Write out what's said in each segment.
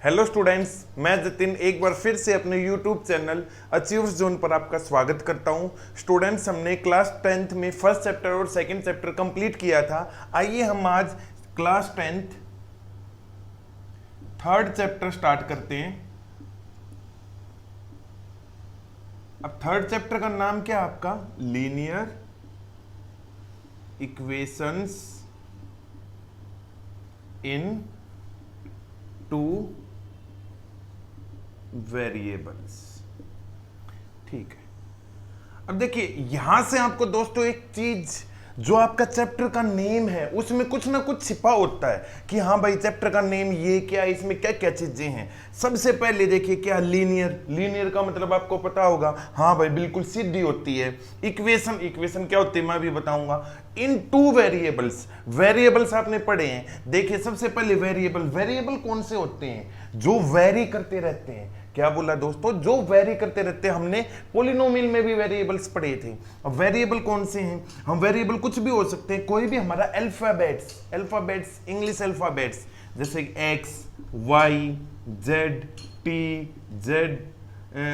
Hello students, मैं जतिन एक बार फिर से अपने यूट्यूब चैनल अचीव्स जोन पर आपका स्वागत करता हूं। स्टूडेंट्स, हमने क्लास 10th में फर्स्ट चैप्टर और सेकंड चैप्टर कंप्लीट किया था। आइए हम आज class 10th third chapter start करते हैं। अब थर्ड चैप्टर का नाम क्या है आपका? लीनियर इक्वेशंस इन टू वेरिएबल्स। ठीक है, अब देखिए यहां से आपको दोस्तों एक चीज, जो आपका चैप्टर का नेम है उसमें कुछ ना कुछ छिपा होता है कि हाँ भाई चैप्टर का नेम ये क्या है, इसमें क्या क्या चीजें हैं। सबसे पहले देखिए क्या लीनियर, लीनियर का मतलब आपको पता होगा, हाँ भाई बिल्कुल सीधी होती है। इक्वेशन, इक्वेशन क्या होती है मैं भी बताऊंगा। इन टू वेरिएबल्स, वेरिएबल्स आपने पढ़े हैं। देखिए सबसे पहले वेरिएबल, वेरिएबल कौन से होते हैं? जो वेरी करते रहते हैं। क्या बोला दोस्तों? जो वेरी करते रहते हैं। हमने पॉलिनोमियल में भी वेरिएबल्स पढ़े थे। अब वेरिएबल कौन से हैं? हम वेरिएबल कुछ भी हो सकते हैं, कोई भी हमारा अल्फाबेट्स, अल्फाबेट्स इंग्लिश अल्फाबेट्स जैसे x, y, z, t, z,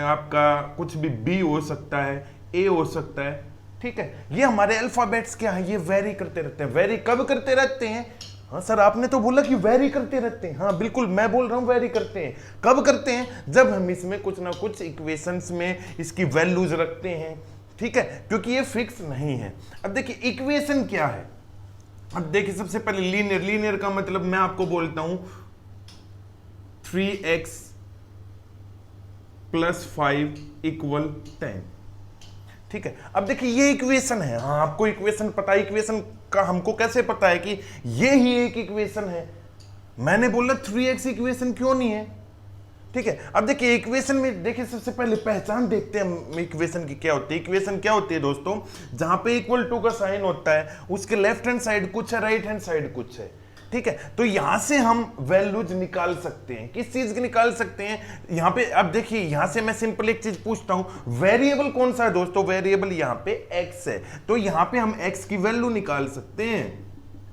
आपका कुछ भी बी हो सकता है, ए हो सकता है। ठीक है, ये हमारे अल्फाबेट्स क्या है? ये वेरी करते रहते हैं। वेरी कब करते रहते हैं? हाँ सर आपने तो बोला कि वेरी करते रहते हैं। हाँ बिल्कुल, मैं बोल रहा हूं वेरी करते हैं। कब करते हैं? जब हम इसमें कुछ ना कुछ इक्वेशंस में इसकी वैल्यूज रखते हैं। ठीक है, क्योंकि ये फिक्स नहीं है। अब देखिए इक्वेशन क्या है। अब देखिए सबसे पहले लीनियर, लीनियर का मतलब मैं आपको बोलता हूं 3x + 5 = 10। ठीक है, अब देखिए ये इक्वेशन है। हाँ आपको इक्वेशन पता है, इक्वेशन का हमको कैसे पता है कि ये ही एक इक्वेशन है? मैंने बोला 3x इक्वेशन क्यों नहीं है। ठीक है, अब देखिए इक्वेशन में देखिए सबसे पहले पहचान देखते हैं इक्वेशन की क्या होती है। इक्वेशन क्या होती है दोस्तों? जहां पे इक्वल टू का साइन होता है उसके लेफ्ट हैंड साइड कुछ है, राइट हैंड साइड कुछ है। ठीक है, तो यहां से हम वैल्यूज निकाल सकते हैं। किस चीज की निकाल सकते हैं? यहां पे अब देखिए यहां से मैं सिंपल एक चीज पूछता हूं, वेरिएबल कौन सा है दोस्तों? वेरिएबल यहां पे x है, तो यहां पे हम x की वैल्यू निकाल सकते हैं।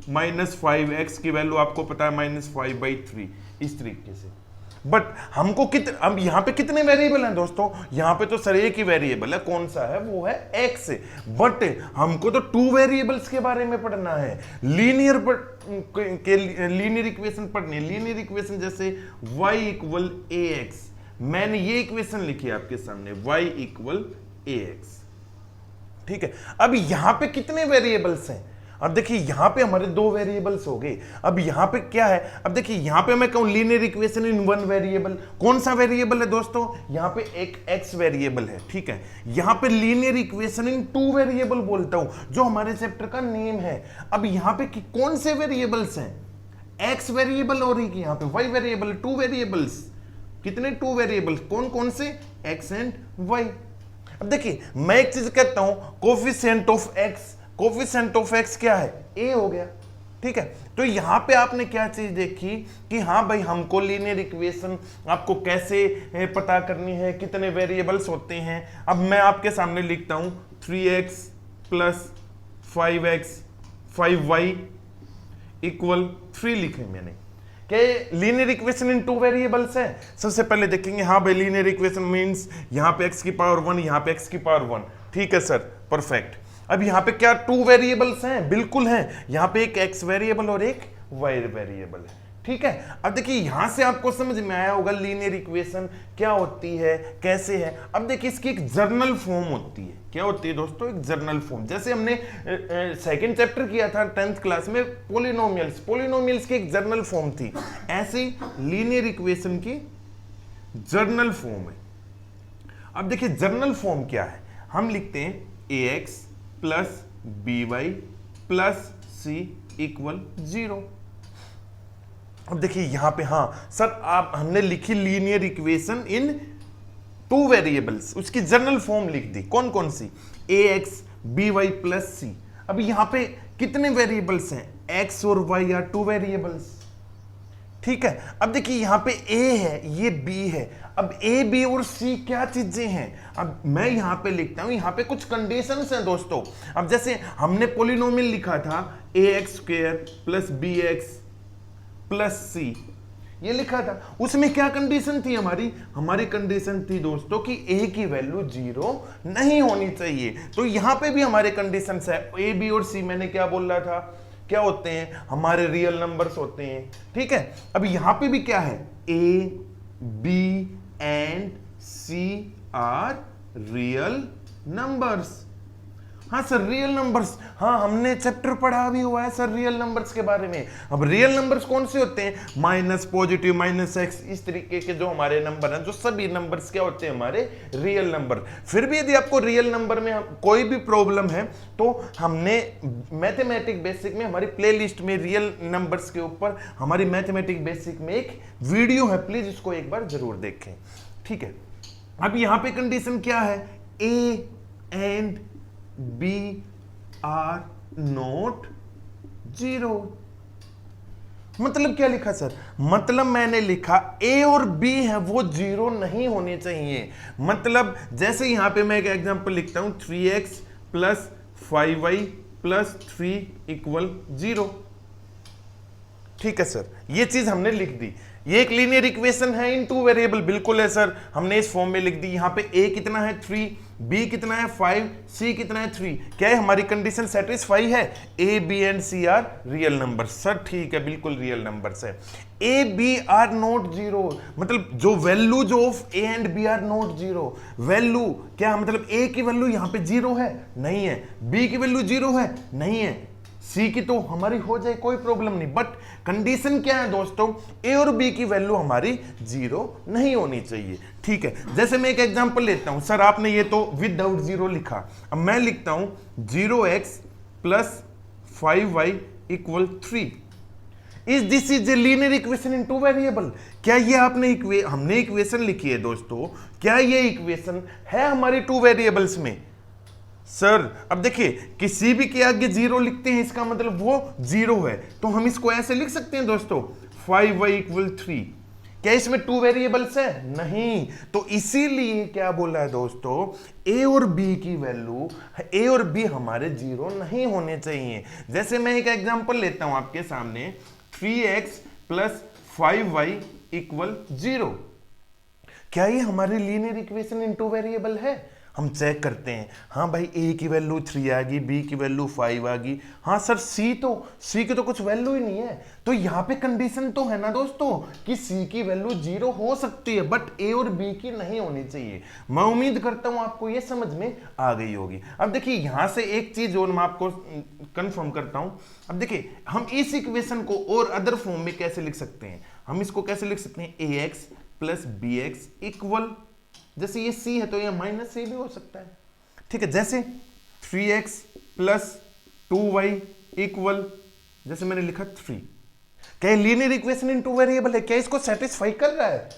-5x की वैल्यू आपको पता है -5/3, इस तरीके से। बट हमको अब यहां पे कितने वेरिएबल हैं दोस्तों? यहां पे तो सर एक ही वेरिएबल है, कौन सा है? वो है x। बट हमको तो टू वेरिएबल्स के बारे में पढ़ना है। लीनियर लीनियर इक्वेशन पढ़नी है। लीनियर इक्वेशन जैसे y = ax, मैंने ये इक्वेशन लिखी है आपके सामने, y = ax। ठीक है, अब यहां पे कितने वेरिएबल्स हैं? अब देखिए यहां पे हमारे दो वेरिएबल्स हो गए। अब यहां पे क्या है? अब देखिए यहां पे मैं कहूं linear equation in one variable, कौन सा वेरिएबल है दोस्तों? यहां पे एक x वेरिएबल है। ठीक है, यहां पे linear equation in two variable बोलता हूं, जो हमारे चैप्टर का नेम है। अब यहां पे कौन से वेरिएबल्स हैं? x वेरिएबल और यहां पे y वेरिएबल, टू वेरिएबल्स। कितने टू वेरिएबल्स? कौन कौन से? x and y। अब देखिए मैं एक चीज कहता हूं, coefficient of x, coefficient of x क्या है? a हो गया। ठीक है, तो यहां पे आपने क्या चीज देखी कि हाँ भाई हमको लीनियर इक्वेशन आपको कैसे पता करनी है, कितने वेरिएबल्स होते हैं। अब मैं आपके सामने लिखता हूं 3x + 5x 5y = 3 लिखे मैंने। क्या linear equation in two variables है? सबसे पहले देखेंगे, हाँ भाई लीनियर इक्वेशन मींस यहां पे x की पावर 1, यहां पे x की पावर 1। ठीक है सर, परफेक्ट। अब यहां पे क्या टू वेरिएबल्स हैं? बिल्कुल हैं। यहां पे एक x वेरिएबल और एक y वेरिएबल है। ठीक है, अब देखिए यहां से आपको समझ में आया होगा लीनियर इक्वेशन क्या होती है, कैसे है। अब देखिए इसकी एक जर्नल फॉर्म होती है। क्या होती है दोस्तों? एक जर्नल फॉर्म। जैसे हमने सेकंड चैप्टर किया था 10th क्लास में, पॉलिनोमियल्स, पॉलिनोमियल्स की एक जर्नल फॉर्म थी। ऐसे लीनियर इक्वेशन की जर्नल फॉर्म है। अब देखिए जर्नल फॉर्म क्या है? हम लिखते हैं ax + by + c = 0। अब देखिए यहां पे, हाँ सर आप हमने लिखी linear equation in two variables, उसकी जर्नल फॉर्म लिख दी। कौन कौन सी? ax by + c। अब यहां पे कितने वेरिएबल्स हैं? x और y या टू वेरिएबल्स। ठीक है, अब देखिए यहां पे a है, ये b है। अब a, b और c क्या चीजें हैं? अब मैं यहां पे लिखता हूं, यहां पे कुछ कंडीशंस हैं दोस्तों। अब जैसे हमने पॉलिनोमियल लिखा था ax² + bx + c, ये लिखा था। उसमें क्या कंडीशन थी हमारी कंडीशन थी दोस्तों कि a की वैल्यू 0 नहीं होनी चाहिए। तो यहां पे भी हमारे कंडीशन है a b और c, मैंने क्या बोल रहा था, क्या होते हैं, हमारे रियल नंबर्स होते हैं, ठीक है। अब यहां पे भी क्या है, a b and c are real numbers. हाँ सर रियल नंबर्स, हाँ हमने चैप्टर पढ़ा भी हुआ है सर रियल नंबर्स के बारे में। अब रियल नंबर्स कौन से होते हैं, माइनस, पॉजिटिव, माइनस एक्स, इस तरीके के जो हमारे नंबर हैं, जो सभी नंबर्स क्या होते हैं हमारे रियल नंबर। फिर भी यदि आपको रियल नंबर में कोई भी प्रॉब्लम है तो हमने मैथमेटिक बेसिक में हमारी प्लेलिस्ट में रियल नंबर्स के ऊपर हमारी मैथमेटिक बेसिक में एक वीडियो है, प्लीज इसको एक बार जरूर देखें, ठीक है। अब यहां पे कंडीशन क्या है, a and B are not 0। मतलब क्या लिखा सर, मतलब मैंने लिखा A और B है वो 0 नहीं होने चाहिए। मतलब जैसे यहां पे मैं एक एग्जांपल लिखता हूं, 3x plus 5y plus 3 equal 0, ठीक है सर, ये चीज हमने लिख दी। ये एक लीनियर इक्वेशन है इन टू वेरिएबल, बिल्कुल है सर, हमने इस फॉर्म में लिख दी। यहाँ पे a कितना है 3, b कितना है 5, c कितना है 3। क्या है हमारी कंडीशन सेटिस्फाई है, a b and c are real number. Sir ठीक है, बिल्कुल रियल नंबर्स है। a b आर नॉट 0, मतलब जो वैल्यू जो of a and b are not 0, value क्या मतलब a की वैल्यू यहाँ पे 0 है, नहीं है, b की वैल्यू 0 है, नहीं है, C की तो हमारी हो जाए कोई प्रॉब्लम नहीं, बट कंडीशन क्या है दोस्तों, A और B की वैल्यू हमारी 0 नहीं होनी चाहिए, ठीक है। जैसे मैं एक एग्जांपल लेता हूं, सर आपने ये तो विदाउट 0 लिखा, अब मैं लिखता हूं 0x plus 5y equal 3। Is this is a linear equation in two variable. क्या ये हमने इक्वेशन लिखी है दोस्तों, क्या ये इक्वेशन है हमारी टू वेरिएबल्स में? सर अब देखिए, किसी भी के आगे 0 लिखते हैं इसका मतलब वो 0 है, तो हम इसको ऐसे लिख सकते हैं दोस्तों 5y इक्वल 3। क्या इसमें टू वेरिएबल्स है? नहीं, तो इसीलिए क्या बोला है दोस्तों, a और b की वैल्यू, a और b हमारे 0 नहीं होने चाहिए। जैसे मैं एक एग्जांपल लेता हूं आपके सामने, 3x प्लस 5y इक्वल 0। क्या ये हमारी linear equation in two variable है? हम चेक करते हैं, हाँ भाई a की वैल्यू 3 आ गई, b की वैल्यू 5 आ गई, हाँ सर c की तो कुछ वैल्यू ही नहीं है। तो यहाँ पे कंडीशन तो है ना दोस्तों कि c की वैल्यू 0 हो सकती है, बट a और b की नहीं होनी चाहिए। मैं उम्मीद करता हूँ आपको ये समझ में आ गई होगी। अब देखिए यहाँ से एक चीज और मैं आपको कंफर्म करता हूँ। अब देखिए हम इस इक्वेशन को और अदर फॉर्म में कैसे लिख सकते हैं, हम इसको कैसे लिख सकते हैं, ax प्लस bx इक्वल, जैसे ये c है तो ये माइनस c भी हो सकता है, ठीक है। जैसे 3x प्लस 2y इक्वल, जैसे मैंने लिखा 3। क्या linear equation in two variable है? क्या इसको सेटिस्फाई कर रहा है?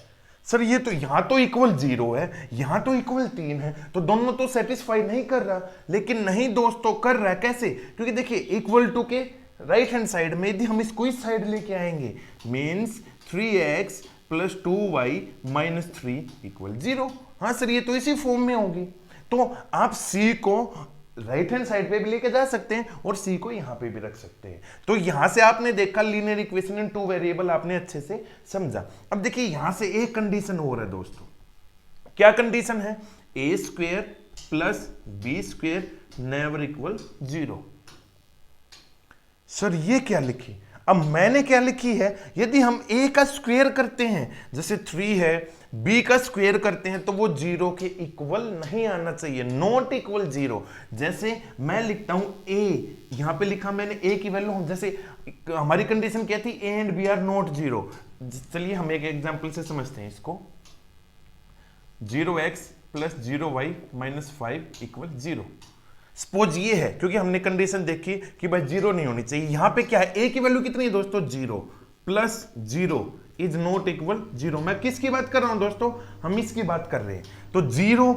सर ये तो यहां तो इक्वल 0 है, यहां तो इक्वल 3 है, तो दोनों तो सेटिस्फाई नहीं कर रहा। लेकिन नहीं दोस्तों, कर रहा है। कैसे? क्योंकि देखिए इक्वल टू के राइट हैंड साइड में यदि हम इसको इस साइड लेके आएंगे, means 3x plus 2y minus 3 equal 0। हाँ सर ये तो इसी फॉर्म में होगी। तो आप c को राइट हैंड साइड पे भी लेके जा सकते हैं और c को यहां पे भी रख सकते हैं। तो यहां से आपने देखा linear equation in two variable, आपने अच्छे से समझा। अब देखिए यहां से एक कंडीशन और है दोस्तों, क्या कंडीशन है, a square plus b square never equal 0। Sir ये क्या लिखी? अब मैंने क्या लिखी है, यदि हम a का स्क्वायर करते हैं, जैसे 3 है, b का स्क्वायर करते हैं, तो वो 0 के इक्वल नहीं आना चाहिए, नॉट इक्वल 0। जैसे मैं लिखता हूं a, यहां पे लिखा मैंने a की वैल्यू, जैसे हमारी कंडीशन क्या थी, a and b are not 0। चलिए हम एक एग्जांपल से समझते हैं इसको, 0x plus 0y minus 5 equal 0। Suppose ये है, क्योंकि हमने कंडीशन देखी कि भाई 0 नहीं होनी चाहिए। यहां पे क्या है, a की वैल्यू कितनी है दोस्तों, 0 प्लस 0 इज नॉट इक्वल 0। मैं किसकी बात कर रहा हूं दोस्तों, हम इसकी बात कर रहे हैं। तो 0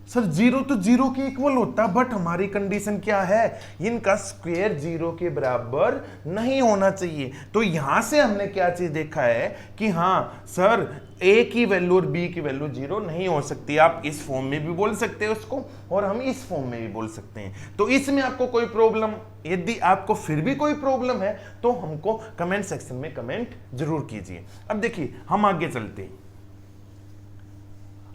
सर जीरो तो जीरो के इक्वल होता, बट हमारी कंडीशन क्या है, इनका स्क्वायर जीरो के बराबर नहीं होना चाहिए। तो यहां से हमने क्या चीज देखा है कि हाँ सर ए की वैल्यू और बी की वैल्यू जीरो नहीं हो सकती। आप इस फॉर्म में भी बोल सकते हैं उसको, और हम इस फॉर्म में भी बोल सकते हैं। तो इसमें आपको कोई प्रॉब्लम, यदि आपको फिर भी कोई प्रॉब्लम है तो हमको कमेंट सेक्शन में कमेंट जरूर कीजिए। अब देखिए हम आगे चलते हैं।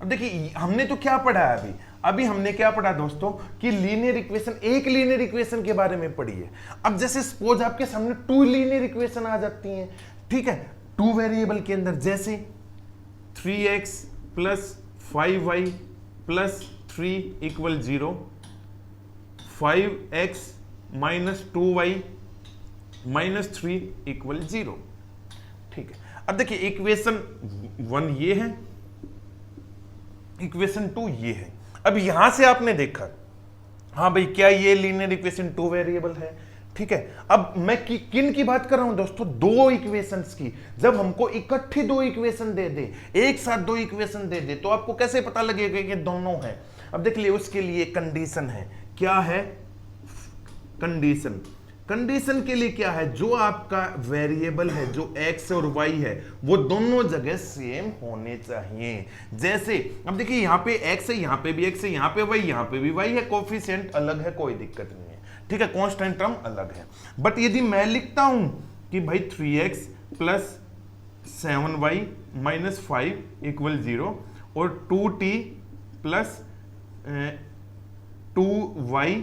अब देखिए हमने तो क्या पढ़ा है अभी हमने क्या पढ़ा दोस्तों कि लीनियर इक्वेशन, एक लीनियर इक्वेशन के बारे में पढ़ी है। अब जैसे सपोज आपके सामने टू लीनियर इक्वेशन आ जाती हैं, ठीक है, टू वेरिएबल के अंदर, जैसे 3x plus 5y plus 3 equal 0, 5x minus 2y minus 3 equal 0। ठीक है, अब देखिए इक्वेशन 1 ये है, इक्वेशन 2 ये है। अब यहां से आपने देखा, हाँ भाई क्या ये लीनियर इक्वेशन 2 वेरिएबल है, ठीक है। अब मैं किन की बात कर रहा हूं दोस्तों, दो इक्वेशंस की। जब हमको इकट्ठी दो इक्वेशन दे दे, एक साथ दो इक्वेशन दे दे, तो आपको कैसे पता लगेगा कि दोनों हैं। अब देख लिए उसके लिए कंडीशन है, क्या है कंडीशन। कंडीशन के लिए क्या है, जो आपका वेरिएबल है, जो x और y है, वो दोनों जगह सेम होने चाहिए। जैसे अब देखिए यहाँ पे x है, यहाँ पे भी x है, यहाँ पे y, यहाँ पे भी y है, कोफिशिएंट अलग है, कोई दिक्कत नहीं है, ठीक है, कांस्टेंट टर्म अलग है। बट यदि मैं लिखता हूं कि भाई 3x plus 7y minus 5 equal 0 और 2t plus 2y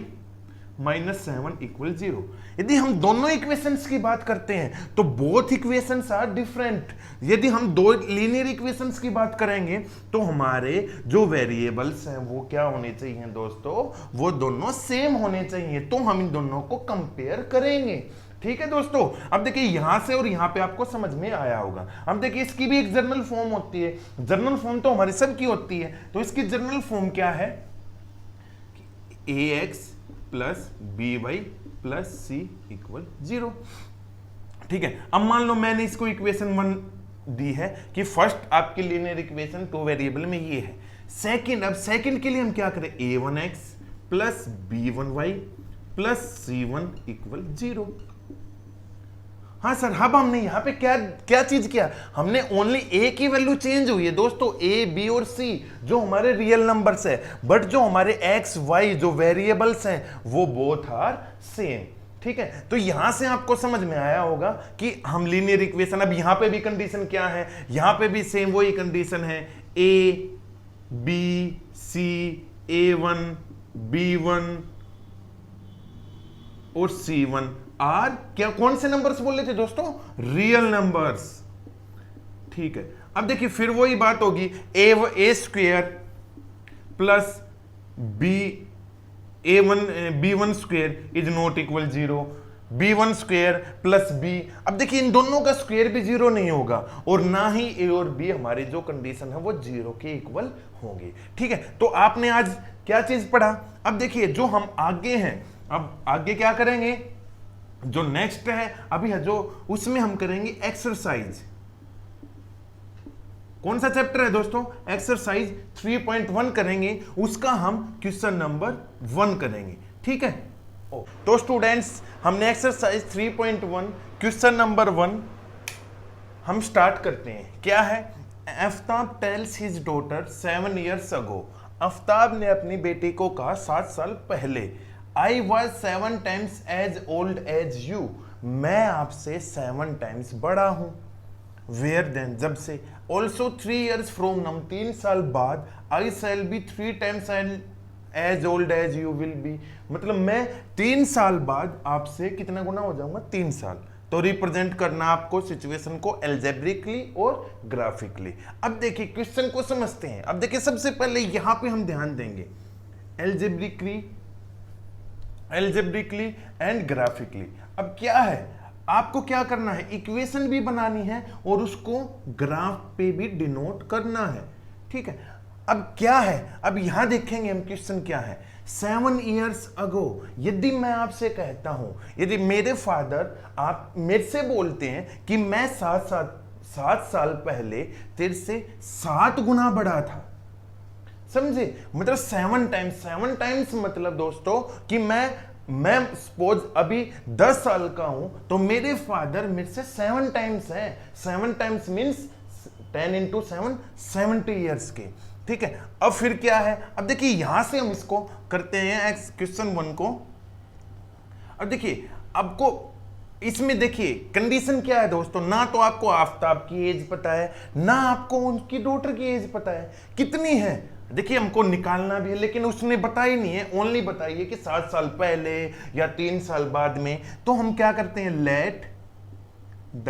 minus 7 equal 0, यदि हम दोनों इक्वेशंस की बात करते हैं तो बोथ इक्वेशंस आर डिफरेंट। यदि हम दो लीनियर इक्वेशंस की बात करेंगे तो हमारे जो वेरिएबल्स हैं वो क्या होने चाहिए दोस्तों, वो दोनों सेम होने चाहिए। तो हम इन दोनों को कंपेयर करेंगे, ठीक है दोस्तों। अब देखिए यहां से और यहां पे आपको समझ में आया होगा। अब देखिए इसकी भी एक जर्नल फॉर्म होती है, जर्नल फॉर्म तो हमारी सबकी होती है। तो इसकी जर्नल फॉर्म क्या है, ax plus by plus c equal 0, ठीक है। अब मान लो मैंने इसको इक्वेशन 1 दी है कि फर्स्ट आपकी लीनियर इक्वेशन 2 वेरिएबल में ये है। सेकंड, अब सेकंड के लिए हम क्या करें, a1x plus b1y plus c1 equal 0। हाँ सर, अब हमने यहां पे क्या चीज किया, हमने ओनली ए की वैल्यू चेंज हुई है दोस्तों, ए बी और सी जो हमारे रियल नंबर्स है, बट जो हमारे एक्स वाई जो वेरिएबल्स हैं वो बोथ आर सेम, ठीक है। तो यहां से आपको समझ में आया होगा कि हम लीनियर इक्वेशन, अब यहां पे भी कंडीशन क्या है, यहां पे भी सेम वही कंडीशन है, A B C a1 b1 और c1 आर क्या, कौन से नंबर्स बोल रहे थे दोस्तों, रियल नंबर्स, ठीक है। अब देखिए फिर वही बात होगी, A square plus b1 square is not equal 0, b1 square plus b। अब देखिए इन दोनों का स्क्वेयर भी 0 नहीं होगा, और ना ही a और b हमारी जो कंडीशन है वो 0 के इक्वल होंगे, ठीक है। तो आपने आज क्या चीज पढ़ा। अब देखिए जो हम आगे हैं, अब आगे क्या करेंगे, जो नेक्स्ट है अभी है जो, उसमें हम करेंगे एक्सरसाइज। कौन सा चैप्टर है दोस्तों, एक्सरसाइज 3.1 करेंगे, उसका हम क्वेश्चन नंबर 1 करेंगे, ठीक है। तो स्टूडेंट्स हमने एक्सरसाइज 3.1 क्वेश्चन नंबर 1 हम स्टार्ट करते हैं। क्या है, Aftab tales his daughter 7 years ago। Aftab ने अपनी बेटी को कहा 7 साल पहले, I was 7 times as old as you। मैं आपसे 7 times बड़ा हूं। Where then, जब से। Also 3 years from now, 3 साल बाद, I shall be 3 times as old as you will be। मतलब मैं 3 साल बाद आपसे कितना गुना हो जाऊंगा, 3 साल। तो रिप्रेजेंट करना आपको सिचुएशन को एल्जेब्रिकली और ग्राफिकली। अब देखिए क्वेश्चन को समझते हैं। अब देखिए सबसे पहले यहां पे हम ध्यान देंगे एल्जेब्रिकली एंड ग्राफिकली। अब क्या है, आपको क्या करना है, इक्वेशन भी बनानी है और उसको ग्राफ पे भी डिनोट करना है, ठीक है। अब क्या है, अब यहां देखेंगे हम क्वेश्चन क्या है। 7 years ago, यदि मैं आपसे कहता हूं, यदि मेरे फादर आप मेरे से बोलते हैं कि मैं 7 साल पहले तेरे से 7 गुना बड़ा था, समझे? मतलब 7 टाइम्स मतलब दोस्तों कि मैं सपोज अभी 10 साल का हूं तो मेरे फादर मेरे से 7 टाइम्स है। 7 टाइम्स मीन्स 10 इंटू 7 70 ईयर्स के। ठीक है, अब फिर क्या है, अब देखिए यहां से हम इसको करते हैं क्वेश्चन 1 को। अब देखिए आपको इसमें देखिए कंडीशन क्या है दोस्तों, ना तो आपको आफताब की एज पता है, ना आपको उनकी डॉटर की एज पता है कितनी है। देखिए हमको निकालना भी है लेकिन उसने बताई नहीं है, ओनली बताई है कि 7 साल पहले या 3 साल बाद में। तो हम क्या करते हैं, let the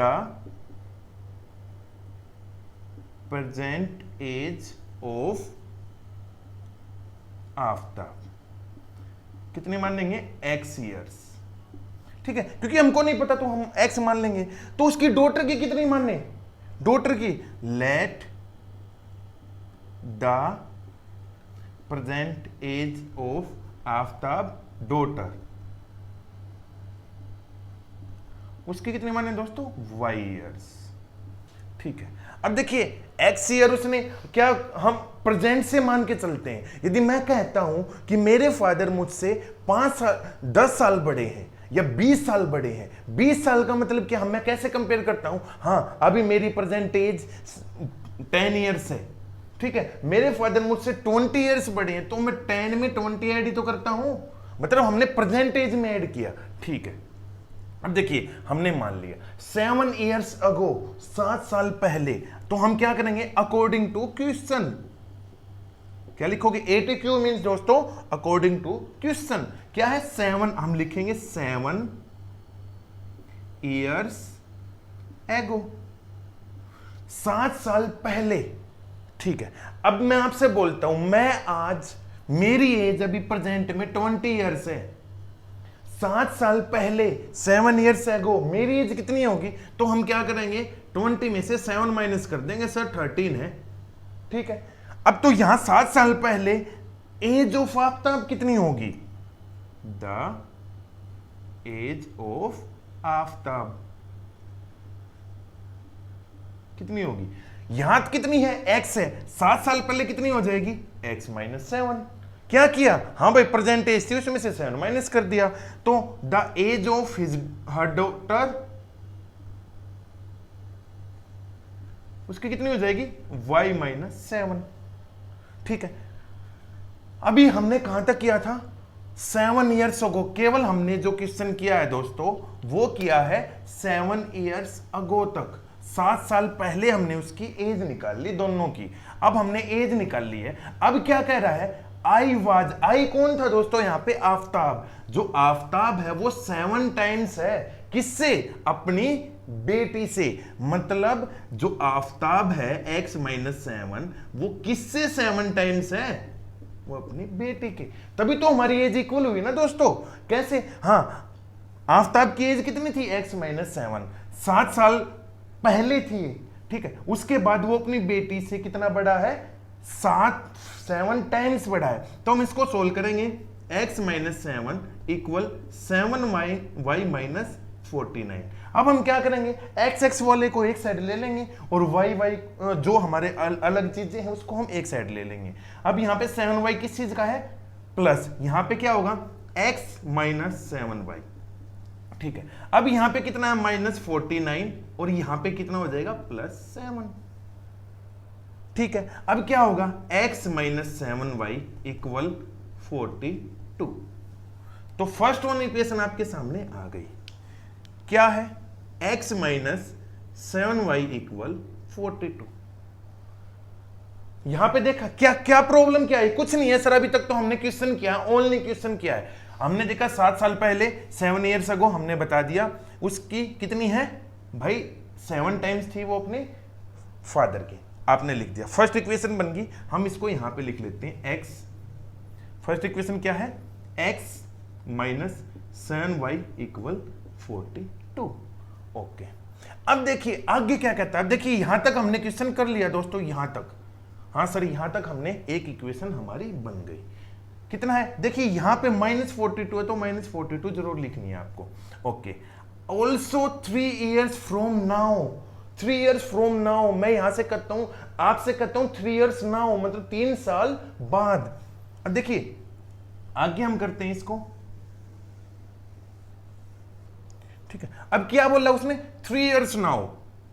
present age of Aftab कितने मान लेंगे, x ईयर्स। ठीक है, क्योंकि हमको नहीं पता तो हम x मान लेंगे। तो उसकी डॉटर की कितनी मानने, डॉटर की let the present age of Aftab daughter, उसकी कितनी माने दोस्तों, y ईयर्स। ठीक है, अब देखिए x ईयर उसने क्या, हम प्रेजेंट से मान के चलते हैं। यदि मैं कहता हूं कि मेरे फादर मुझसे 5 साल 10 साल बड़े हैं या 20 साल बड़े हैं, 20 साल का मतलब क्या, मैं कैसे कंपेयर करता हूं, हाँ अभी मेरी प्रेजेंट एज 10 ईयर्स है। ठीक है, मेरे फादर मुझसे 20 ईयर्स बड़े हैं तो मैं 10 में 20 ऐड ही तो करता हूं, मतलब हमने प्रेजेंट एज में ऐड किया। ठीक है, अब देखिए हमने मान लिया 7 ईयर्स अगो, 7 साल पहले, तो हम क्या करेंगे अकॉर्डिंग टू क्वेश्चन, क्या लिखोगे, ATQ मींस दोस्तों अकॉर्डिंग टू क्वेश्चन। क्या है 7, हम लिखेंगे 7 ईयर्स एगो, 7 साल पहले। ठीक है, अब मैं आपसे बोलता हूं, मैं आज मेरी एज अभी प्रेजेंट में 20 ईयर्स है, 7 साल पहले 7 ईयर्स एगो मेरी एज कितनी होगी, तो हम क्या करेंगे 20 में से 7 माइनस कर देंगे, सर 13 है। ठीक है, अब तो यहां 7 साल पहले एज ऑफ आफताब कितनी होगी, द एज ऑफ आफताब कितनी होगी, यहां कितनी है, x है, 7 साल पहले कितनी हो जाएगी, x माइनस 7। क्या किया, हाँ भाई प्रेजेंट एज थी उसमें से 7 माइनस कर दिया, तो the age of her daughter उसकी कितनी हो जाएगी, y माइनस 7। ठीक है, अभी हमने कहां तक किया था, 7 ईयर्स अगो, केवल हमने जो क्वेश्चन किया है दोस्तों वो किया है 7 ईयर्स अगो तक, 7 साल पहले हमने उसकी एज निकाल ली दोनों की। अब हमने एज निकाल ली है, अब क्या कह रहा है, आई कौन था दोस्तों यहाँ पे, आफताब। जो आफताब है वो 7 टाइम्स है, किससे, अपनी बेटी से, मतलब जो आफताब है x माइनस 7 वो किससे 7 टाइम्स है, वो अपनी बेटी के, तभी तो हमारी एज इक्वल हुई ना दोस्तों। कैसे, हाँ आफताब की एज कितनी थी, x माइनस 7, 7 साल पहले थी। ठीक है, उसके बाद वो अपनी बेटी से कितना बड़ा है, 7 टाइम्स बड़ा है। तो हम इसको सोल्व करेंगे, x minus 7 equal 7y minus 49। अब हम क्या करेंगे, x वाले को एक साइड ले लेंगे और y जो हमारे अलग चीजें हैं उसको हम एक साइड ले लेंगे। अब यहाँ पे 7y किस चीज का है, प्लस, यहाँ पे क्या होगा x माइनस 7y। ठीक है, अब यहाँ पे कितना है माइनस 49 और यहाँ पे कितना हो जाएगा प्लस 7। ठीक है, अब क्या होगा x माइनस 7y इक्वल 42। तो फर्स्ट वन इक्वेशन आपके सामने आ गई, क्या है x माइनस 7y इक्वल 42। यहां पे देखा क्या क्या प्रॉब्लम क्या है, कुछ नहीं है सर, अभी तक तो हमने क्वेश्चन किया, ओनली क्वेश्चन किया है। हमने देखा 7 साल पहले 7 ईयर्स अगो, हमने बता दिया उसकी कितनी है भाई, 7 टाइम्स थी वो अपने फादर की, आपने लिख दिया, फर्स्ट इक्वेशन बन गई। हम इसको यहां पे लिख लेते हैं x, फर्स्ट इक्वेशन क्या है, x minus 7y equal 42। Okay, अब देखिए आगे क्या कहता है, देखिए यहां तक हमने क्वेश्चन कर लिया दोस्तों, यहां तक, हाँ सर यहां तक हमने एक इक्वेशन हमारी बन गई। कितना है, देखिए यहां पे माइनस 42 है तो माइनस 42 जरूर लिखनी है आपको। Okay, also 3 years from now, 3 years from now, मैं यहां से करता हूं, आपसे करता हूं 3 years नाउ, मतलब 3 साल बाद। अब देखिए आगे हम करते हैं इसको, ठीक है। अब क्या बोला उसने, 3 years नाउ,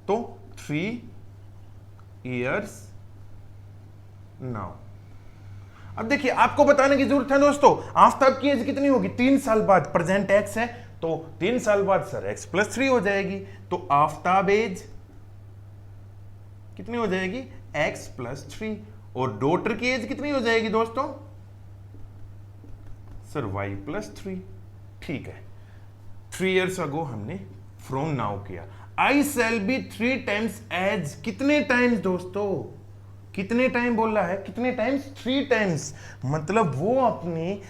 तो 3 years नाउ। अब देखिए आपको बताने की जरूरत है दोस्तों, आफ्ताब की एज कितनी होगी, 3 साल बाद, प्रेजेंट एक्स है तो 3 साल बाद सर एक्स प्लस 3 हो जाएगी, तो आफ्ताब एज कितनी हो जाएगी, एक्स प्लस 3। और डॉटर की एज कितनी हो जाएगी दोस्तों, सर वाई प्लस 3। ठीक है, 3 years अगो हमने फ्रॉम नाउ किया। आई शैल बी 3 times एज, कितने टाइम्स दोस्तों, कितने टाइम बोल रहा है, कितने टाइम्स, 3 times, मतलब वो अपनी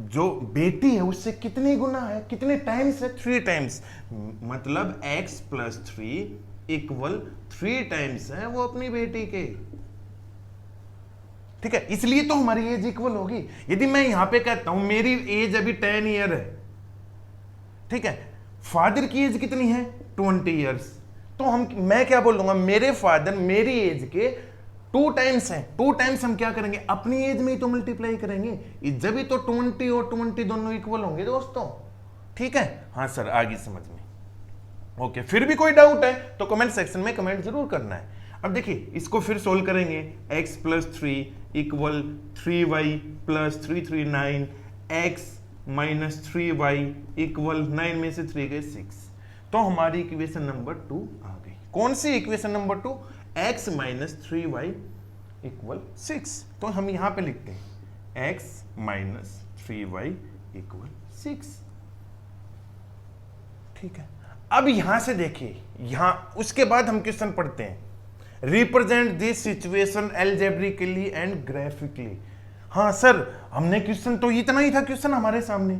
जो बेटी है उससे कितनी गुना है, कितने टाइम्स है, 3 times, मतलब x प्लस 3 इक्वल 3 times है वो अपनी बेटी के। ठीक है, इसलिए तो हमारी एज इक्वल होगी। यदि मैं यहां पे कहता हूं मेरी एज अभी 10 ईयर है, ठीक है, फादर की एज कितनी है 20 ईयर्स, तो मैं क्या बोलूंगा, मेरे फादर मेरी एज के 2 times हैं। 2 times हम क्या करेंगे, अपनी एज में ही तो मल्टीप्लाई करेंगे, जब भी तो 20 और 20 दोनों इक्वल होंगे दोस्तों। ठीक है, हाँ सर आगे समझ में, ओके। फिर भी कोई डाउट है तो कमेंट सेक्शन में कमेंट जरूर करना है। अब देखिए इसको फिर सोल्व करेंगे, x plus 3 equal 3y plus 3 3 9, x minus 3y equal 9 में से 3 गए 6, तो हमारी इक्वेशन नंबर 2 आ गई। कौन सी equation number 2, x minus 3y equal 6। तो हम यहां पे लिखते हैं x माइनस 3y इक्वल 6। ठीक है, अब यहां से देखिए, यहां उसके बाद हम क्वेश्चन पढ़ते हैं, represent this situation algebraically and graphically. हाँ सर, हमने क्वेश्चन तो इतना ही था, क्वेश्चन हमारे सामने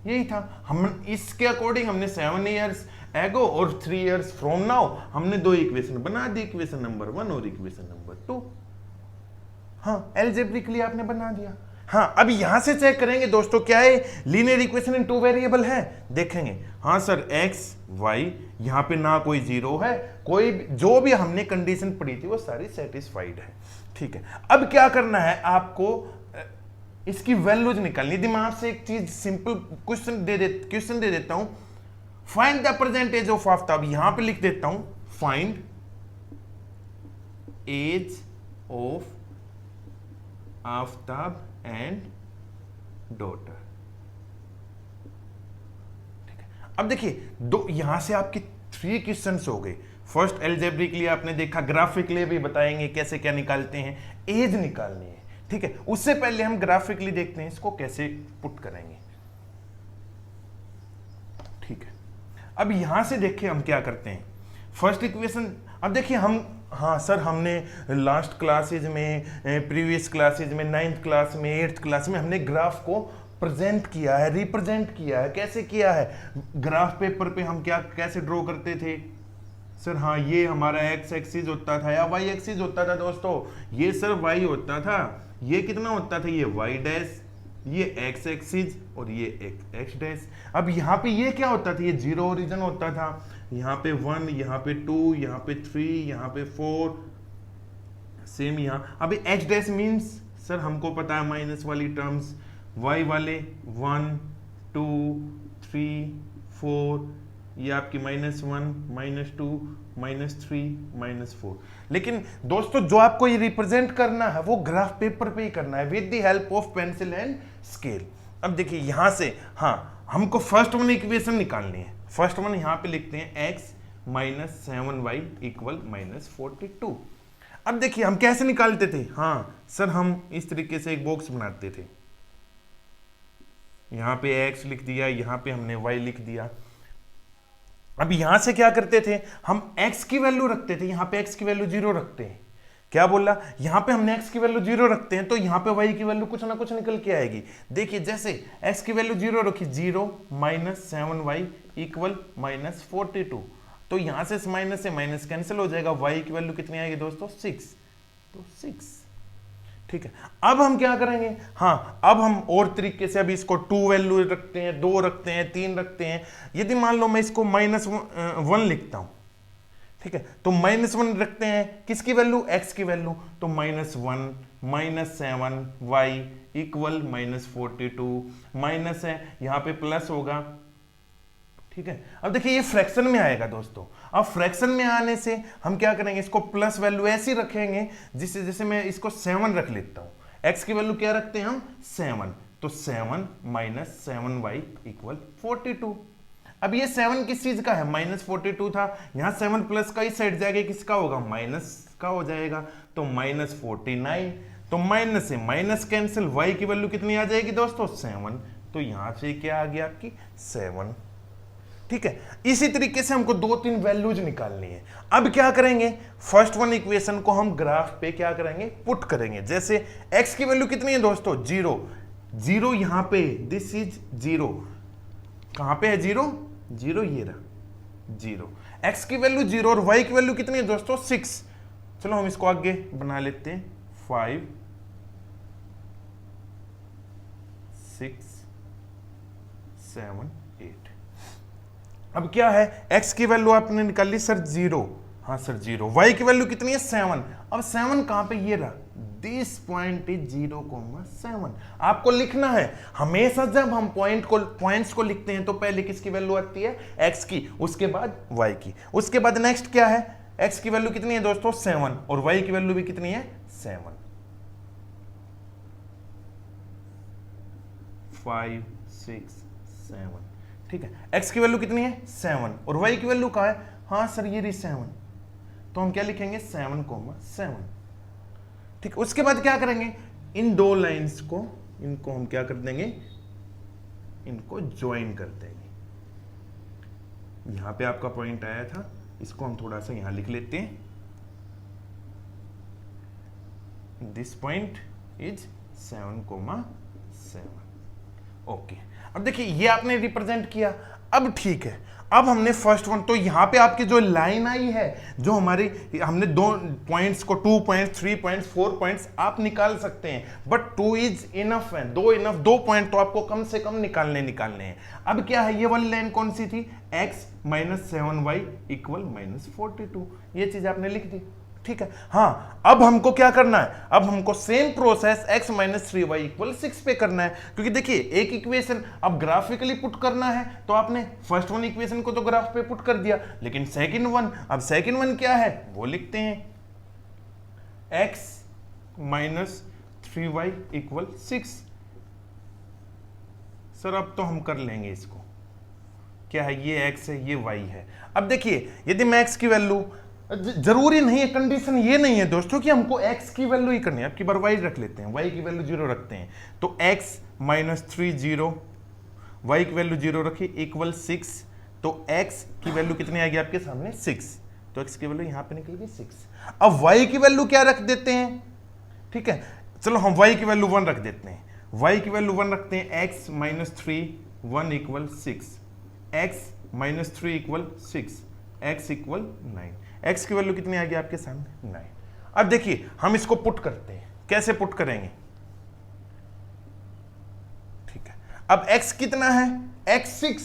यही था, हम इसके अकॉर्डिंग हमने 7 years एगो और 3 years फ्रॉम नाउ हमने 2 इक्वेशन बना दी, इक्वेशन नंबर 1 और इक्वेशन नंबर 2। हाँ, एल्जेब्रिकली आपने बना दिया। हाँ, अब यहां से चेक करेंगे दोस्तों, क्या है लीनियर इक्वेशन इन 2 वेरिएबल है, देखेंगे। हाँ सर, x y, यहां पे ना कोई जीरो है, कोई जो भी हमने कंडीशन पढ़ी थी वो सारी सेटिस्फाइड है। ठीक है, अब क्या करना है आपको, इसकी वैल्यूज निकालनी। यदि मैं आपसे एक चीज सिंपल क्वेश्चन दे देता हूं, find the percentage of Aftab, यहां पे लिख देता हूं find age of Aftab and daughter. ठीक है, अब देखिए दो यहां से आपके 3 क्वेश्चंस हो गए। फर्स्ट एल्जेब्रिकली आपने देखा, ग्राफिकली भी बताएंगे कैसे क्या निकालते हैं, एज निकालनी है। ठीक है, उससे पहले हम ग्राफिकली देखते हैं इसको कैसे पुट करेंगे। ठीक है, अब यहां से देखिए हम क्या करते हैं, फर्स्ट इक्वेशन। अब देखिए हम, हाँ सर, हमने लास्ट क्लासेज में, प्रीवियस क्लासेज में, 9th क्लास में, 8th क्लास में हमने ग्राफ को प्रेजेंट किया है, रिप्रेजेंट किया है। कैसे किया है, ग्राफ पेपर पे हम क्या कैसे ड्रॉ करते थे सर, हाँ ये हमारा एक्स एक्सिस होता था या वाई एक्सिस होता था दोस्तों, ये सर वाई होता था, ये कितना होता था, ये वाई डैश, ये एक्स एक्सिस और ये एक्स डैश। अब यहाँ पे ये क्या होता था, ये जीरो ओरिजिन होता था, यहाँ पे 1, यहाँ पे 2, यहाँ पे 3, यहाँ पे 4, सेम यहाँ। अब एच डैश मीन्स सर हमको पता है माइनस वाली टर्म्स, वाई वाले 1 2 3 4, ये आपकी -1 -2 -3 -4। लेकिन दोस्तों जो आपको ये रिप्रेजेंट करना है वो ग्राफ पेपर पे ही करना है with the help of pencil and scale. अब देखिए यहां से, हाँ हमको फर्स्ट वन इक्वेशन निकालनी है। फर्स्ट वन यहां पे लिखते हैं x - 7y इक्वल -42। अब देखिए हम कैसे निकालते थे, हाँ सर हम इस तरीके से एक बॉक्स बनाते थे, यहां पे x लिख दिया, यहां पे हमने y लिख दिया। अब यहां से क्या करते थे, हम x की वैल्यू रखते थे, यहां पे x की वैल्यू 0 रखते हैं। क्या बोला, यहां पे हमने x की वैल्यू 0 रखते हैं तो यहां पे y की वैल्यू कुछ ना कुछ निकल के आएगी। देखिए जैसे x की वैल्यू 0 रखी, 0 - 7y इक्वल -42, तो यहां से माइनस से माइनस कैंसिल हो जाएगा, y की वैल्यू कितनी आएगी दोस्तों 6, तो 6। ठीक है, अब हम क्या करेंगे, हाँ अब हम और तरीके से, अभी इसको 2 वैल्यू रखते हैं, 2 रखते हैं, 3 रखते हैं। यदि मान लो मैं इसको -1 लिखता हूं, ठीक है, तो -1 रखते हैं किसकी वैल्यू, x की वैल्यू, तो -1 -7 y इक्वल -42 माइनस है, यहां पे प्लस होगा। ठीक है, अब देखिए ये फ्रैक्शन में आएगा दोस्तों। अब फ्रैक्शन में आने से हम क्या करेंगे, इसको प्लस वैल्यू ऐसी रखेंगे जिससे, जैसे मैं इसको 7 रख लेता हूं, x की वैल्यू क्या रखते हैं हम 7, तो 7 - 7y इक्वल 42। अब ये 7 किस चीज का है, -42 था, यहां 7 प्लस का ही साइड जाएगा, किसका होगा, माइनस का हो जाएगा, तो -49, तो माइनस से माइनस कैंसिल, y की वैल्यू कितनी आ जाएगी दोस्तों 7, तो यहां से क्या आ गया आपकी 7। ठीक है, इसी तरीके से हमको 2-3 वैल्यूज निकालनी है। अब क्या करेंगे, फर्स्ट वन इक्वेशन को हम ग्राफ पे क्या करेंगे, पुट करेंगे। जैसे x की वैल्यू कितनी है दोस्तों 0, 0 यहां पे, दिस इज 0, कहां पे है 0, 0 ये रहा 0, x की वैल्यू 0 और y की वैल्यू कितनी है दोस्तों 6। चलो हम इसको आगे बना लेते हैं, 5 6 7 8। अब क्या है, x की वैल्यू आपने निकाल ली सर 0, हाँ सर 0, y की वैल्यू कितनी है 7। अब 7 कहां पे, ये रहा, दिस पॉइंट इज 0,7। आपको लिखना है, हमेशा जब हम पॉइंट्स को लिखते हैं तो पहले किसकी वैल्यू आती है, x की, उसके बाद y की, उसके बाद नेक्स्ट क्या है, x की वैल्यू कितनी है दोस्तों 7 और y की वैल्यू भी कितनी है 7, 5 6 7। ठीक है, x की वैल्यू कितनी है 7 और y की वैल्यू कहां है, हाँ सर ये रही 7, तो हम क्या लिखेंगे 7,7। ठीक, उसके बाद क्या करेंगे, इन दो लाइंस को, इनको हम क्या कर देंगे, इनको ज्वाइन कर देंगे। यहां पे आपका पॉइंट आया था, इसको हम थोड़ा सा यहां लिख लेते हैं, दिस पॉइंट इज 7,7। ओके, अब देखिए ये आपने रिप्रेजेंट किया। अब ठीक है, अब हमने फर्स्ट वन, तो यहां पे आपकी जो लाइन आई है, जो हमारी, हमने 2 पॉइंट्स को 2 पॉइंट्स 3 पॉइंट्स 4 पॉइंट्स आप निकाल सकते हैं, बट 2 इज इनफ है, 2 पॉइंट तो आपको कम से कम निकालने हैं। अब क्या है, ये वाली लाइन कौन सी थी, x - 7y इक्वल -42, ये चीज आपने लिख दी। ठीक है, हाँ अब हमको क्या करना है, अब हमको same process x - 3y equal 6 पे करना है, क्योंकि देखिए एक इक्वेशन अब ग्राफिकली पुट करना है, तो आपने फर्स्ट वन इक्वेशन को तो ग्राफ पे पुट कर दिया, लेकिन सेकंड वन, अब सेकंड वन क्या है वो लिखते हैं, x - 3y इक्वल 6। सर अब तो हम कर लेंगे इसको, क्या है, ये x है, ये y है। अब देखिए यदि मैं x की वैल्यू, जरूरी नहीं है, कंडीशन ये नहीं है दोस्तों कि हमको x की वैल्यू ही करनी है, अब की बार y रख लेते हैं, y की वैल्यू 0 रखते हैं, तो x - 3 0, y की वैल्यू 0 रखी इक्वल 6, तो x की वैल्यू कितनी आएगी आपके सामने 6, तो x की वैल्यू यहां पे निकल गई 6। अब y की वैल्यू क्या रख देते हैं, ठीक है, चलो हम y की वैल्यू 1 रख देते हैं, y की वैल्यू 1 रखते हैं, x - 3 1 equal 6, x - 3 equal 6, x equal 9, x की वैल्यू कितनी आ गई आपके सामने 9। अब देखिए हम इसको पुट करते हैं, कैसे पुट करेंगे, ठीक है, अब x कितना है, x 6,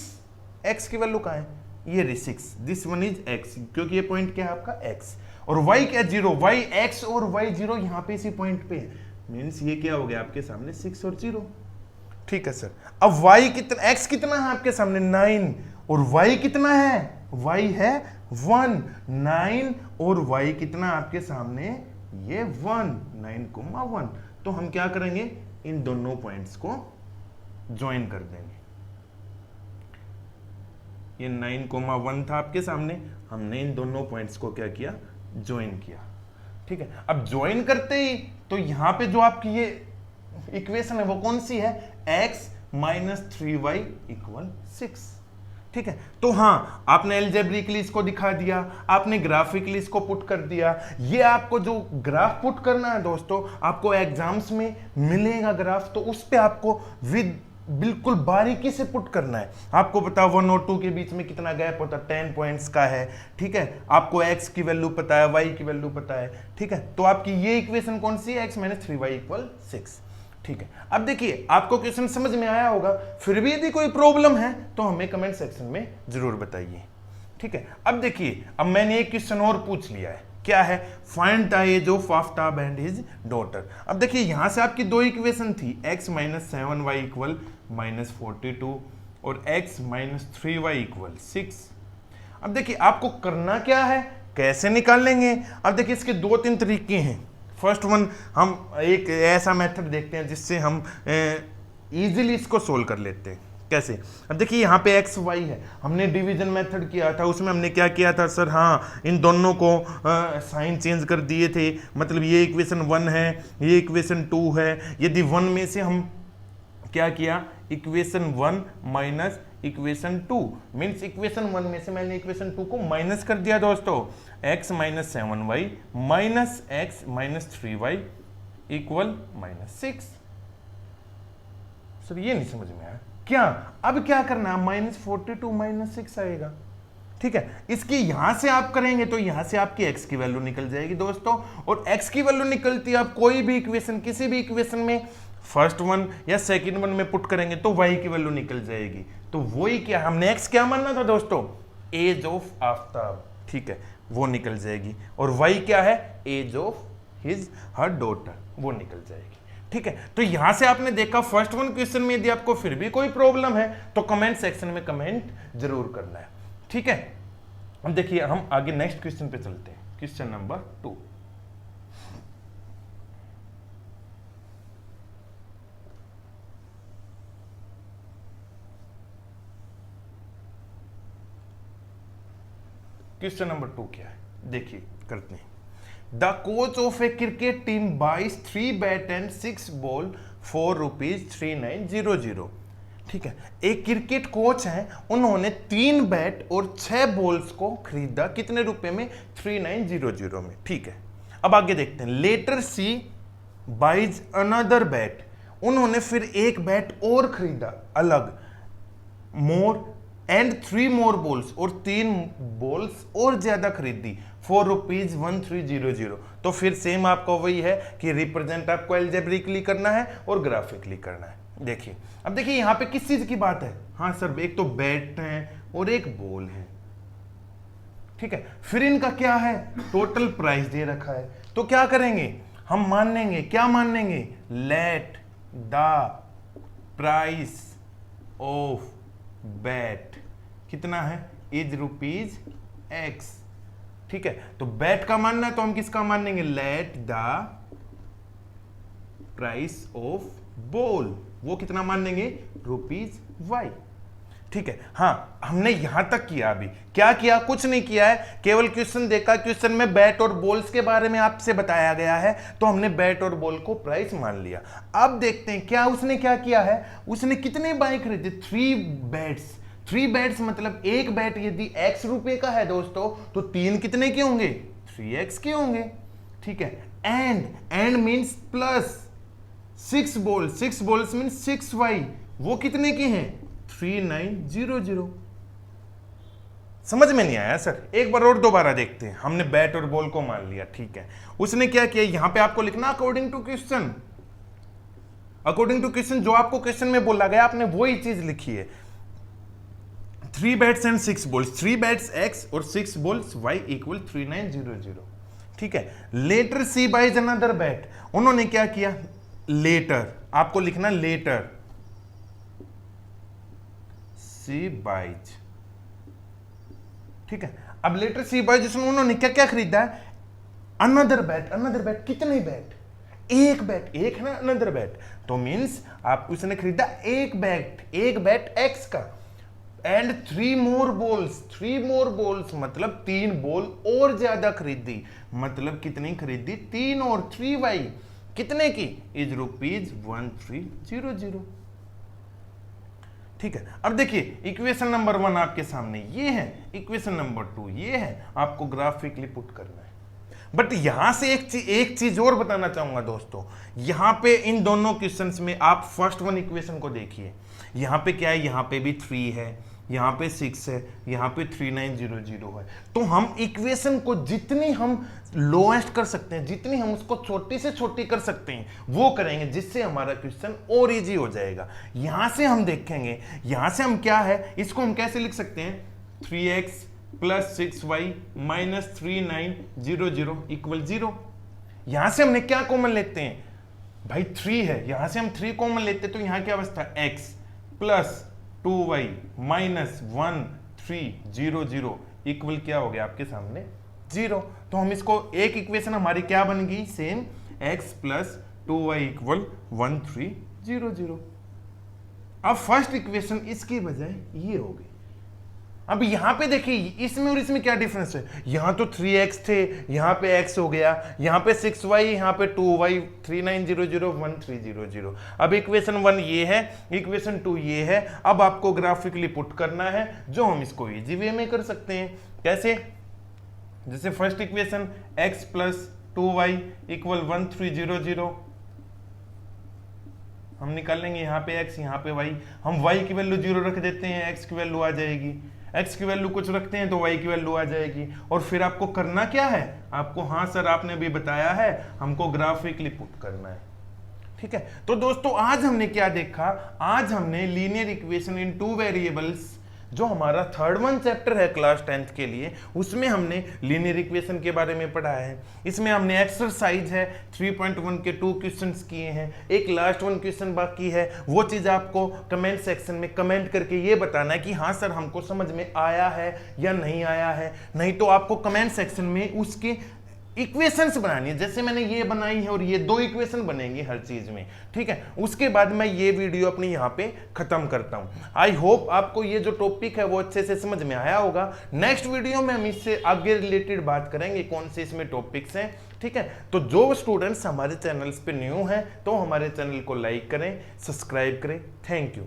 x की वैल्यू कहां है, ये रही 6, दिस वन इज x, क्योंकि ये पॉइंट क्या है आपका x, और y क्या 0, y x और y 0 यहां पे इसी पॉइंट पे है, मींस ये क्या हो गया आपके सामने 6 और 0। ठीक है सर, अब y कितना, x कितना है आपके सामने 9, और y कितना है, y है 1, 9 और y कितना आपके सामने, ये 1, 9,1। तो हम क्या करेंगे, इन दोनों पॉइंट्स को ज्वाइन कर देंगे, ये 9,1 था आपके सामने, हमने इन दोनों पॉइंट्स को क्या किया, ज्वाइन किया। ठीक है, अब ज्वाइन करते ही तो यहां पे जो आपकी ये इक्वेशन है वो कौन सी है, x - 3y इक्वल 6। ठीक है, तो हाँ आपने एल्जेब्रिकली इसको दिखा दिया, आपने ग्राफिकली इसको पुट कर दिया। ये आपको जो ग्राफ पुट करना है दोस्तों, आपको एग्जाम्स में मिलेगा ग्राफ, तो उस पे आपको विद बिल्कुल बारीकी से पुट करना है। आपको पता 1 और 2 के बीच में कितना गैप होता है, 10 पॉइंट्स का है। ठीक है, आपको x की वैल्यू पता है, y की वैल्यू पता है। ठीक है, तो आपकी ये इक्वेशन कौन सी है, x - 3y इक्वल 6। ठीक है, अब देखिए आपको क्वेश्चन समझ में आया होगा, फिर भी यदि कोई प्रॉब्लम है तो हमें कमेंट सेक्शन में जरूर बताइए। ठीक है, अब देखिए, अब मैंने एक क्वेश्चन और पूछ लिया है, क्या है, find the age of Aftab and his daughter. अब देखिए यहां से आपकी दो इक्वेशन थी, x minus 7y equal minus 42 और x माइनस 3y इक्वल 6। अब देखिए आपको करना क्या है, कैसे निकाल लेंगे। अब देखिए इसके दो तीन तरीके हैं। फर्स्ट वन, हम एक ऐसा मेथड देखते हैं जिससे हम इजीली इसको सोल्व कर लेते हैं। कैसे, अब देखिए यहाँ पे एक्स वाई है, हमने डिवीजन मेथड किया था, उसमें हमने क्या किया था सर, हाँ इन दोनों को साइन चेंज कर दिए थे, मतलब ये इक्वेशन 1 है, ये इक्वेशन 2 है। यदि 1 में से हम क्या किया, equation 1 minus equation 2, means equation 1 में से मैंने इक्वेशन 2 को माइनस कर दिया दोस्तों, x minus 7y minus x minus 3y equal minus 6। Sir ये नहीं समझ में आया क्या, अब क्या करना है, माइनस 42 माइनस 6 आएगा। ठीक है, इसकी यहां से आप करेंगे तो यहां से आपकी x की वैल्यू निकल जाएगी दोस्तों, और x की वैल्यू निकलती है, आप कोई भी इक्वेशन, किसी भी इक्वेशन में फर्स्ट वन या सेकंड वन में पुट करेंगे तो y की वैल्यू निकल जाएगी। तो वही क्या, हमने x क्या मानना था दोस्तों, एज ऑफ आफ्ताब, ठीक है, वो निकल जाएगी, और y क्या है, age of his her daughter, वो निकल जाएगी। ठीक है, तो यहां से आपने देखा फर्स्ट वन क्वेश्चन में यदि आपको फिर भी कोई प्रॉब्लम है तो कमेंट सेक्शन में कमेंट जरूर करना है। ठीक है, अब देखिए हम आगे नेक्स्ट क्वेश्चन पे चलते हैं, क्वेश्चन नंबर 2। क्वेश्चन नंबर 2 क्या है, देखिए करते हैं। The coach of a cricket team buys 3 bat and 6 ball for ₹3900। ठीक है, एक क्रिकेट कोच है, उन्होंने 3 बैट और 6 बॉल्स को खरीदा, कितने रुपए में, 3900 में। ठीक है, अब आगे देखते हैं। लेटर सी बाइज अनदर बैट, उन्होंने फिर एक बैट और खरीदा अलग, मोर एंड 3 मोर बॉल्स, और 3 बॉल्स और ज्यादा खरीदी फॉर ₹1300। तो फिर सेम आपको वही है कि रिप्रेजेंट आपको एल्जेब्रिकली करना है और ग्राफिकली करना है। देखिए, अब देखिए यहां पे किस चीज की बात है, हाँ सर एक तो बैट है और एक बॉल है। ठीक है, फिर इनका क्या है, टोटल प्राइस दे रखा है, तो क्या करेंगे हम, मान लेंगे, क्या मान लेंगे, let the price of bat कितना है, इज ₹X। ठीक है, तो बैट का मानना है तो हम किसका मान लेंगे, let the price of ball, वो कितना मान लेंगे, ₹Y। ठीक है, हाँ हमने यहां तक किया, अभी क्या किया, कुछ नहीं किया है, केवल क्वेश्चन देखा, क्वेश्चन में बैट और बॉल्स के बारे में आपसे बताया गया है, तो हमने बैट और बॉल को प्राइस मान लिया। अब देखते हैं क्या उसने क्या किया है, उसने कितने बाय खरीदे, 3 बैट्स। 3 बैट्स मतलब एक बैट यदि X रुपए का है दोस्तों, तो 3 कितने के होंगे, 3X के होंगे। ठीक है, and means plus 6 balls means 6Y, वो कितने के हैं, 3900। समझ में नहीं आया सर, एक बार और दोबारा देखते हैं। हमने बैट और बॉल को मान लिया, ठीक है, उसने क्या किया, यहां पे आपको लिखना according to question, according to question, जो आपको क्वेश्चन में बोला गया आपने वही चीज लिखी है। 3 bats and 6 balls, 3 bats X और 6 बॉल्स Y इक्वल 3900। ठीक है, लेटर सी बाइज अनदर बैट, उन्होंने क्या किया, लेटर आपको लिखना, लेटर सी बाइज। ठीक है, अब लेटर सी बाइज उसमें उन्होंने क्या क्या खरीदा है, अनदर बैट। अनदर बैट कितने बैट, एक बैट, एक है ना अनदर बैट, तो मींस आप उसने खरीदा एक बैट X का, एंड 3 मोर बॉल्स मतलब 3 बॉल और ज्यादा खरीदी, मतलब कितनी खरीदी, 3 और 3Y कितने की, इज ₹1300। ठीक है, अब देखिए इक्वेशन नंबर 1 आपके सामने ये है, इक्वेशन नंबर 2 ये है, आपको ग्राफिकली पुट करना है। बट यहां से एक चीज और बताना चाहूंगा दोस्तों, यहां पे इन दोनों क्वेश्चंस में आप फर्स्ट वन इक्वेशन को देखिए, यहां पे क्या है, यहां पे भी 3 है, यहाँ पे 6 है, यहाँ पे 3900 है। तो हम इक्वेशन को जितनी हम लोएस्ट कर सकते हैं, जितनी हम उसको छोटी से छोटी कर सकते हैं वो करेंगे, जिससे हमारा क्वेश्चन और इजी हो जाएगा। यहां से हम देखेंगे, यहां से हम क्या है, इसको हम कैसे लिख सकते हैं, 3x plus 6y minus 3900 equal 0। यहां से हमने क्या कॉमन लेते हैं भाई, 3 है, यहां से हम 3 कॉमन लेते तो यहां क्या अवस्था, x plus 2y minus 1300 equal क्या हो गया आपके सामने 0। तो हम इसको एक इक्वेशन हमारी क्या बन गई same, x plus 2y equal 1300। अब फर्स्ट इक्वेशन इसकी बजाय ये हो गई। अब यहां पे देखिए इसमें और इसमें क्या डिफरेंस है, यहां तो 3x थे, यहां पे x हो गया, यहां पे 6y, यहां पे 2y, 3900 1300। अब इक्वेशन 1 ये है, इक्वेशन 2 ये है। अब आपको ग्राफिकली पुट करना है, जो हम इसको इजी वे में कर सकते हैं। कैसे, जैसे first equation x plus 2y equal 1300, हम निकालेंगे यहाँ पे x, यहाँ पे y, हम y की वैल्यू 0 रख देते हैं, x की वैल्यू आ जाएगी, x की वैल्यू कुछ रखते हैं तो y की वैल्यू आ जाएगी। और फिर आपको करना क्या है, आपको, हाँ सर आपने भी बताया है, हमको ग्राफिकली पुट करना है। ठीक है, तो दोस्तों आज हमने क्या देखा, आज हमने लीनियर इक्वेशन इन 2 वेरिएबल्स, जो हमारा थर्ड वन चैप्टर है क्लास 10th के लिए, उसमें हमने लीनियर इक्वेशन के बारे में पढ़ा है। इसमें हमने एक्सरसाइज है 3.1 के 2 क्वेश्चंस किए हैं, एक लास्ट 1 क्वेश्चन बाकी है। वो चीज़ आपको कमेंट सेक्शन में कमेंट करके ये बताना है कि हाँ सर हमको समझ में आया है या नहीं आया है। नहीं तो आपको कमेंट सेक्शन में उसके इक्वेशंस बनानी है, जैसे मैंने ये बनाई है और ये 2 इक्वेशन बनेंगे हर चीज में। ठीक है, उसके बाद मैं ये वीडियो अपनी यहाँ पे खत्म करता हूँ। आई होप आपको ये जो टॉपिक है वो अच्छे से समझ में आया होगा। नेक्स्ट वीडियो में हम इससे आगे रिलेटेड बात करेंगे, कौन से इसमें टॉपिक्स हैं। ठीक है, तो जो स्टूडेंट्स हमारे चैनल्स पे न्यू हैं तो हमारे चैनल को लाइक करें, सब्सक्राइब करें। Thank you.